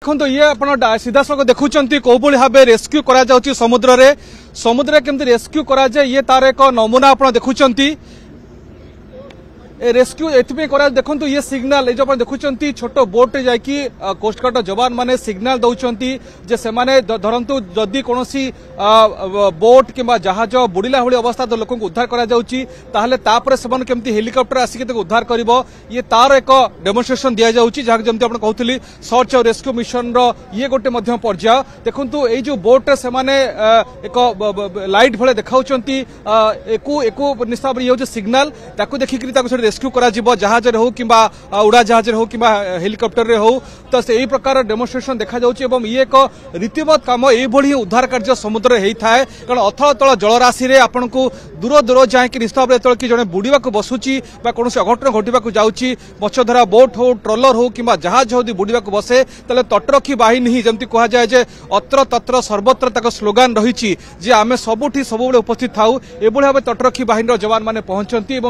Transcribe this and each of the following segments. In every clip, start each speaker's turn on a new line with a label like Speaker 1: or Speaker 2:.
Speaker 1: देखो ये आप सीधा सड़क देखुं कौ भाव रेस्क्यू कर समुद्र केमती रेस्क्यू कराए ये तार एक नमूना आप देखुं रेस्क्यू एथि देखो ये सिग्नाल जो देखुं छोट बोट जाकि कोस्टगार्ड जवान माने सिग्नाल दौरान जे से धरतु जदि कौन बोट किंबा जहाज बुड़िला भाई अवस्था लोक उद्धार करमती हेलिकप्टर आसिक उद्धार कर ये तार एक डेमोन्स्ट्रेशन दि जाऊँगी जहाँ जमी आप कहते सर्च और रेस्क्यू मिशन ये गोटे पर्याय देखु ये जो बोट से एक लाइट भाई देखा निश्चित ये सिग्नाल देखिक रेस्क्यू करा जहाज हो कि उड़ा जहाज हो कि हेलिकप्टर रे हो तो यही प्रकार डेमोन्स्ट्रेशन देखा जाउछि ये एक रीतिमत काम ये उद्धार कार्य समुद्र होता है कारण अथल तल जलराशि रे आपन को दूर दूर जाए कि निश्चित भाव कि जड़े बुड़ीवा बसुची कौन अघटन घटवाक जाऊँगी मछधरा बोट हो ट्रलर हो कि जहाज हो बुड़ीवा बसे तेल तटरक्षी बाहिनी ही जमी कहुए अत्र तत्र सर्वत्र तक स्लोगान रही आम सबुठी सब उपस्थित थाऊ ये भाव तटरक्षी बाहिनी जवान मैंने पहुंचती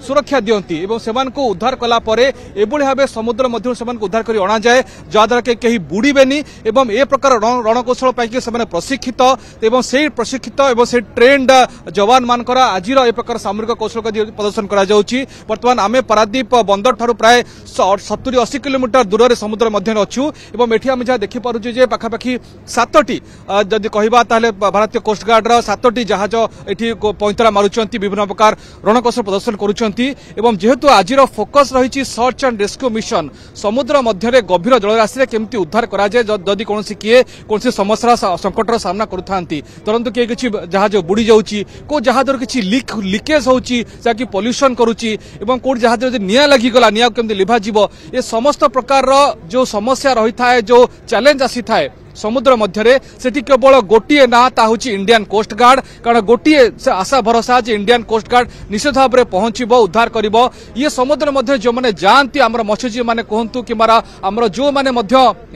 Speaker 1: सुरक्षा दियंती एवं सेमान को उद्धार कला परे एभली भाबे समुद्र मध्य सेमान को उद्धार करी अणा जाए जहाद्वारा कहीं बुड़ीबेनी एवं ए प्रकार रणकौशल पाइक से प्रशिक्षित एवं से प्रशिक्षित एवं से ट्रेंड जवान मानकर आज ए प्रकार सामरिक कौशल प्रदर्शन करा जाउछि। वर्तमान आमे पारादीप बंदर ठारू प्राय 70-80 किलोमीटर दूर समुद्र मध्य अच्छू एवं एठी आमे जहाँ देखि पारुछु जे पाखापाखि 7टी जदि कहबा ताले भारतीय कोस्टगार्ड 7टी जहाज एठी पैंतरा मारुचंती विभिन्न प्रकार रणकौशल प्रदर्शन करुचंती एवं जेहेतु आज फोकस रही सर्च एंड रेस्क्यू मिशन समुद्र मध्य गभीर जलराशि केमती उद्धार कराए जदि कौन किए कौन समस्या संकटर सामना करुथांती तुरंत किए किसी जहाज बुड़ी जाऊँगी को जहाज किसी लिकेज होची जहाँकि पॉल्यूशन करुच्ची एवं कोई जहाज निया लगिगला निया केमती लिभाजिब ये समस्त प्रकार जो समस्या रही था जो चैलेंज आसी थाए समुद्र मध्य सेठी केवल गोटे ना हूँ इंडियन कोस्ट गार्ड कारण गोटे से आशा भरोसा जे इंडियन कोस्ट गार्ड निश्चित भाव में पहुंचब उद्धार कर ये समुद्र मध्य जो मैंने जाती आम मत्स्यजीवी मैंने कहतु कि आमर जो मैंने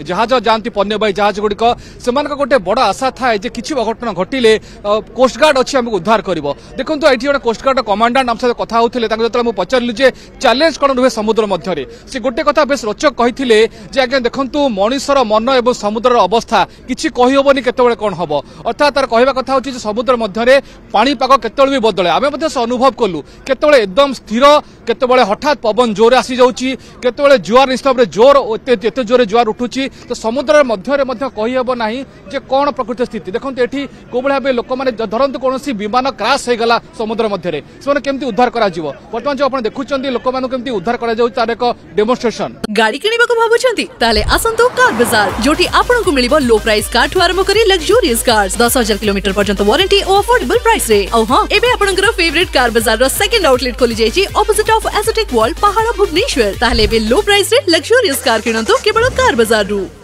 Speaker 1: जहाज जाती पन्यबाही जहाज गुड़िक से गोटे बड़ आशा थाए किसी अघटन घटिले कोस्ट गार्ड अच्छी आमको उद्धार कर देखो ये गोटे कोस्ट गार्ड कमांडाट आम सहित कथा होते मुझे पचारू जे चैलेंज कौन रुहे समुद्र मध्य से गोटे कथा बेस रोचक कही आज्ञा देखु मनुष्यर मन और समुद्र अवस्था किसी कहीहबनी केतबेले कौन हम अर्थात तार कहवा कथा होची समुद्र मध्य पाणीपाग केतबेले भी बदले आम अनुभव कलु केतबेले एकदम स्थिर केतबेले हठात पवन जोर आसी जाउची केतबेले जुआर निश्चित भाव जोर एते जोर जुआर उठुची तो समुद्र मध्य कहीहब नाही जे कौन प्रकृत स्थिति देखो ये कौ भाव लोक मैंने धरतु कौन विमान क्राश हो गला समुद्र मध्य से केमती उद्धार करा जिवो वर्तमान जो आप देखुं लोक मान केमती उद्धार करा जाउची तार एक डेमोन्स्ट्रेशन
Speaker 2: गाड़ी किनिबाको भाबुछंती ताले आसंतु कार बाजार जोटी आपनकु मिलिबो लो प्राइस कार ठु आरंभ करी लग्जरियस कार्स 10,000 किलोमीटर पर्यंत वारंटी और अफोर्डेबल प्राइस रे औ हां एबे आपनकर फेवरेट कार बाजार रो सेकंड आउटलेट खोली जायछि ऑपोजिट ऑफ एसोटेक वॉल पहाड़ भुवनेश्वर ताले बे लो प्राइस रे लग्जरियस कार किनंतु केवल कार बाजार रु।